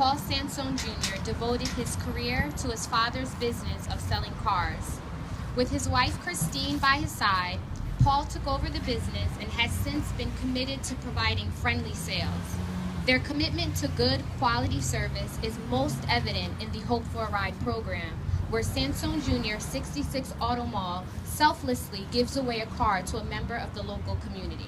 Paul Sansone Jr. devoted his career to his father's business of selling cars. With his wife Christine by his side, Paul took over the business and has since been committed to providing friendly sales. Their commitment to good, quality service is most evident in the Hope for a Ride program, where Sansone Jr. 66 Auto Mall selflessly gives away a car to a member of the local community.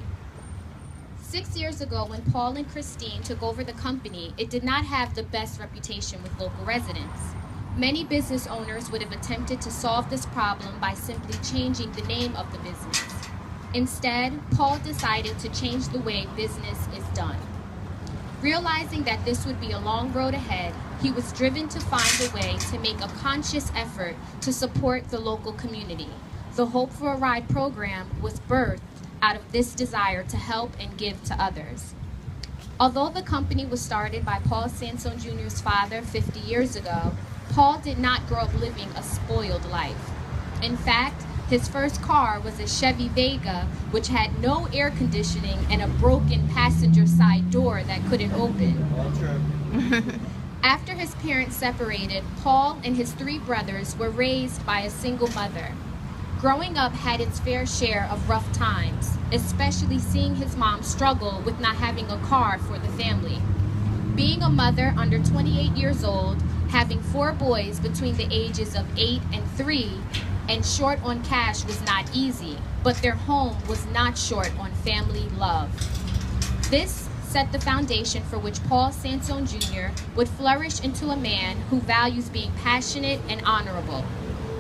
6 years ago, when Paul and Christine took over the company, it did not have the best reputation with local residents. Many business owners would have attempted to solve this problem by simply changing the name of the business. Instead, Paul decided to change the way business is done. Realizing that this would be a long road ahead, he was driven to find a way to make a conscious effort to support the local community. The Hope for a Ride program was birthed out of this desire to help and give to others. Although the company was started by Paul Sansone Jr.'s father 50 years ago, Paul did not grow up living a spoiled life. In fact, his first car was a Chevy Vega, which had no air conditioning and a broken passenger side door that couldn't open. After his parents separated, Paul and his 3 brothers were raised by a single mother. Growing up had its fair share of rough times, especially seeing his mom struggle with not having a car for the family. Being a mother under 28 years old, having 4 boys between the ages of 8 and 3, and short on cash was not easy, but their home was not short on family love. This set the foundation for which Paul Sansone Jr. would flourish into a man who values being passionate and honorable.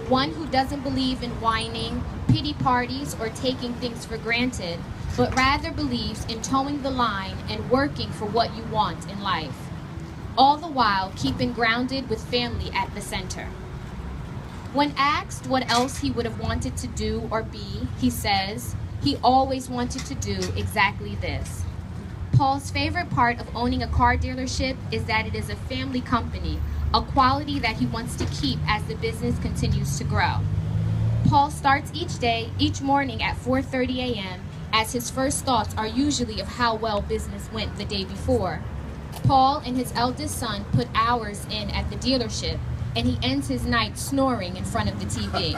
One who doesn't believe in whining, pity parties, or taking things for granted, but rather believes in towing the line and working for what you want in life. All the while keeping grounded with family at the center. When asked what else he would have wanted to do or be, he says he always wanted to do exactly this. Paul's favorite part of owning a car dealership is that it is a family company, a quality that he wants to keep as the business continues to grow. Paul starts each morning at 4:30 a.m. as his first thoughts are usually of how well business went the day before. Paul and his eldest son put hours in at the dealership, and he ends his night snoring in front of the TV.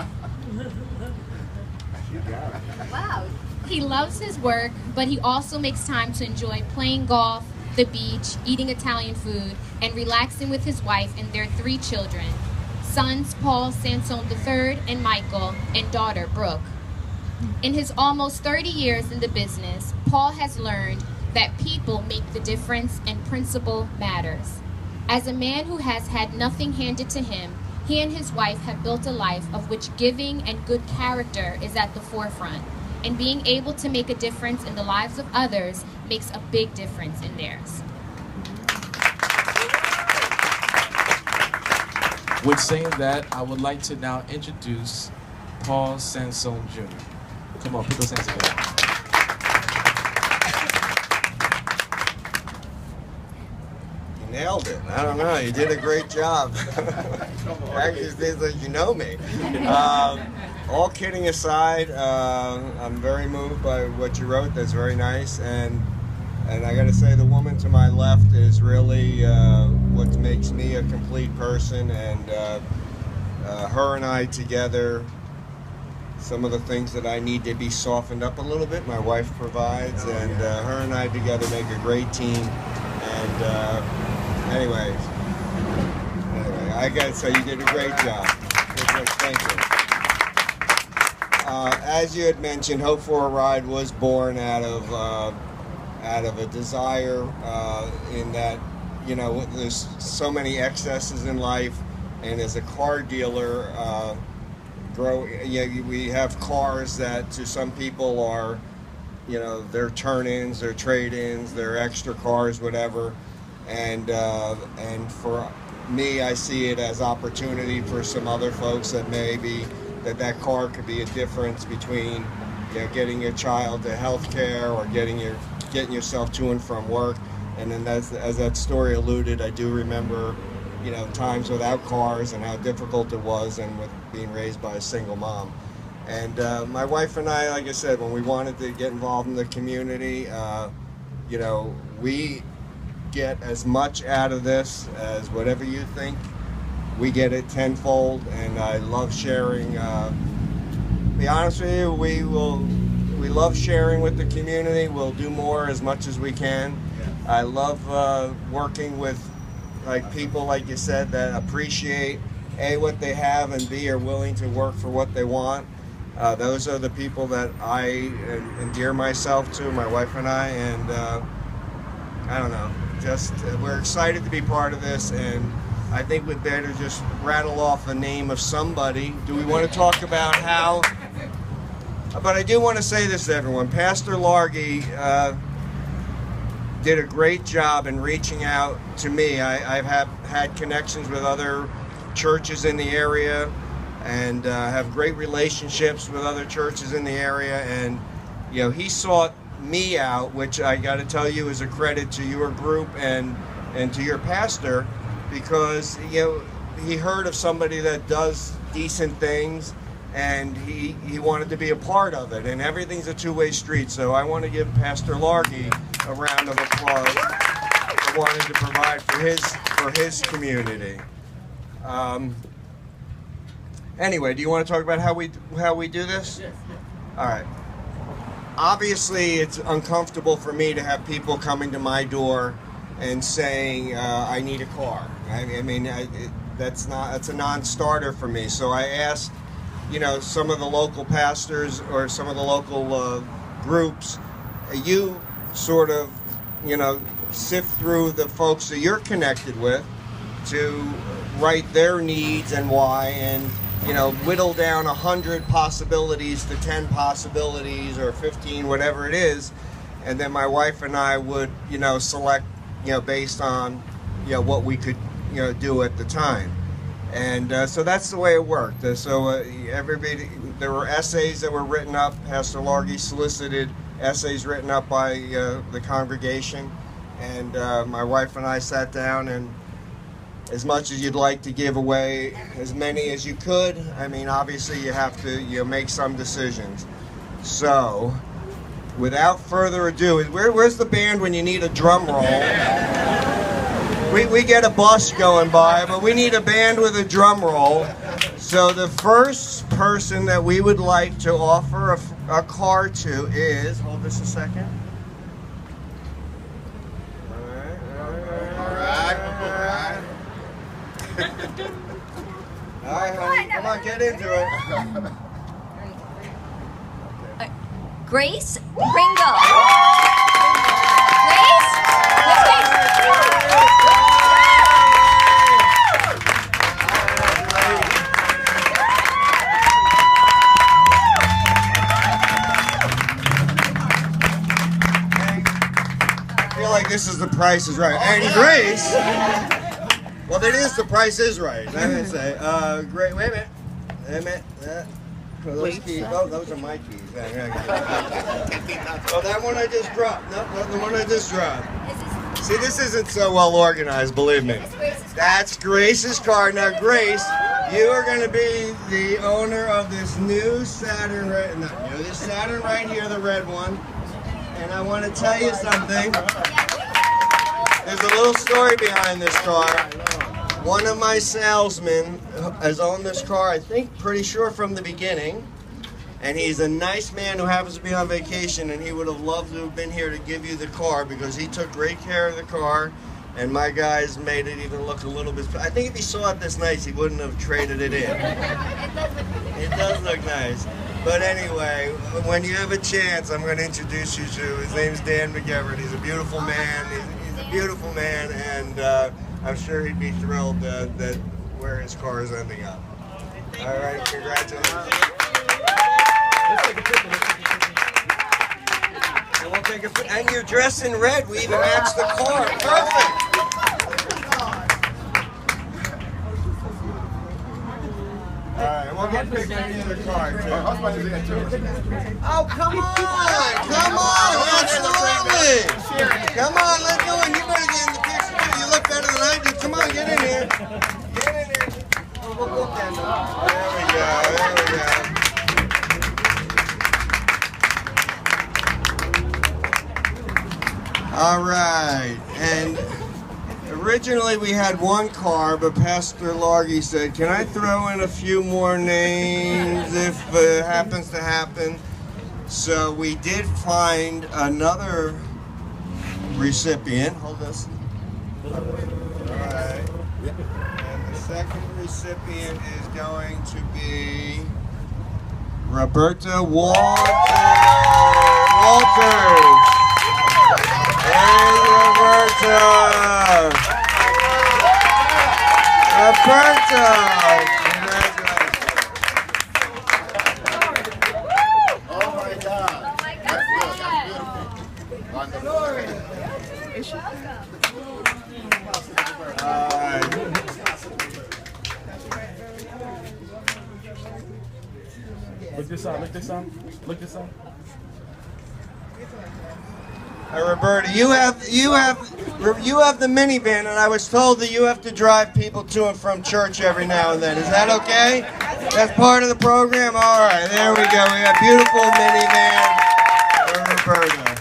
Wow. He loves his work, but he also makes time to enjoy playing golf, the beach, eating Italian food, and relaxing with his wife and their 3 children, sons Paul Sansone III and Michael, and daughter Brooke. In his almost 30 years in the business, Paul has learned that people make the difference and principle matters. As a man who has had nothing handed to him, he and his wife have built a life of which giving and good character is at the forefront, and being able to make a difference in the lives of others makes a big difference in theirs. With saying that, I would like to now introduce Paul Sansone Jr. Come on, put those hands together. You nailed it. I don't know. You did a great job. Actually, it seems like you know me. All kidding aside, I'm very moved by what you wrote. That's very nice. And I got to say, the woman to my left is really what makes me a complete person. And her and I together, some of the things that I need to be softened up a little bit, my wife provides. And her and I together make a great team. And anyway, I got to say, you did a great job. Thank you. As you had mentioned, Hope for a Ride was born out of a desire in that, you know, there's so many excesses in life, and as a car dealer, we have cars that to some people are, you know, their turn-ins, their trade-ins, their extra cars, whatever, and for me, I see it as opportunity for some other folks that maybe that car could be a difference between, you know, getting your child to health care or getting yourself to and from work. And then as that story alluded, I do remember, you know, times without cars and how difficult it was, and with being raised by a single mom. And my wife and I, like I said, when we wanted to get involved in the community, you know, we get as much out of this as whatever you think. We get it tenfold, and I love sharing. To be honest with you, we love sharing with the community. We'll do more as much as we can. I love working with people, like you said, that appreciate A, what they have, and B, are willing to work for what they want. Those are the people that I endear myself to, my wife and I, and I don't know, just we're excited to be part of this, and I think we'd better just rattle off a name of somebody. Do we want to talk about how? But I do want to say this to everyone. Pastor Largy did a great job in reaching out to me. I've had connections with other churches in the area, and have great relationships with other churches in the area, and he sought me out, which I got to tell you is a credit to your group and to your pastor, because he heard of somebody that does decent things, and he wanted to be a part of it, and everything's a two-way street. So I want to give Pastor Largy a round of applause for wanting to provide for his community. Anyway, do you want to talk about how we do this? Yes. All right. Obviously, it's uncomfortable for me to have people coming to my door and saying I need a car. That's a non-starter for me. So I asked, some of the local pastors or some of the local groups, you sort of, sift through the folks that you're connected with to write their needs and why, and whittle down 100 possibilities to 10 possibilities or 15, whatever it is, and then my wife and I would, select, based on, what we could, do at the time, and so that's the way it worked. So everybody, there were essays that were written up. Pastor Largy solicited essays written up by the congregation, and my wife and I sat down, and as much as you'd like to give away as many as you could, obviously you have to make some decisions. So, without further ado, where's the band when you need a drum roll? We get a bus going by, but we need a band with a drum roll. So the first person that we would like to offer a car to is, hold this a second. All right, honey, come on, get into it. Grace Ringo. Grace? I feel like this is The Price is Right. And Grace. Well, it is The Price is Right. I'm going to say, great. Wait a minute. Those keys. Oh, those are my keys. Oh, that one I just dropped. No, the one I just dropped. See, this isn't so well organized, believe me. That's Grace's car. Now, Grace, you are going to be the owner of this new Saturn this Saturn right here, the red one. And I want to tell you something. There's a little story behind this car. One of my salesmen has owned this car, I think, pretty sure from the beginning. And he's a nice man who happens to be on vacation, and he would have loved to have been here to give you the car because he took great care of the car, and my guys made it even look a little bit... I think if he saw it this nice, he wouldn't have traded it in. It does look nice. But anyway, when you have a chance, I'm going to introduce you to... His name's Dan McGivern. He's a beautiful man. He's a beautiful man, and I'm sure he'd be thrilled that where his car is ending up. All right, congratulations. Let's take a picture. And we'll take a picture. And you're dressed in red. We even matched the car. Perfect. All right, we'll get pictures of the car too. Oh, come on! Come on! Absolutely! Come on, let's go in. You better get in the picture too. You look better than I do. Come on, get in here. Get in here. We'll look at them. There we go. There we go. All right, and Originally we had one car, but Pastor Largy said, can I throw in a few more names if it happens to happen? So we did find another recipient. Hold this. Alright. And the second recipient is going to be Roberta Walters. Hey, Roberta! Roberta! Oh my God! Oh my goodness. Look this up, look this up, look this up. Roberta, you have the minivan, and I was told that you have to drive people to and from church every now and then. Is that okay? That's part of the program? All right, there we go. We got beautiful minivan for Roberta.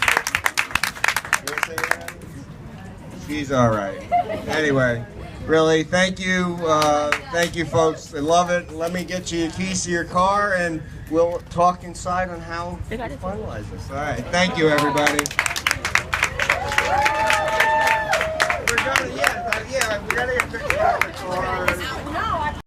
She's all right. Anyway, really, thank you, folks. I love it. Let me get you the keys to your car, and we'll talk inside on how to finalize this. All right, thank you, everybody. We're going to, yeah, we got to get pictures of the car.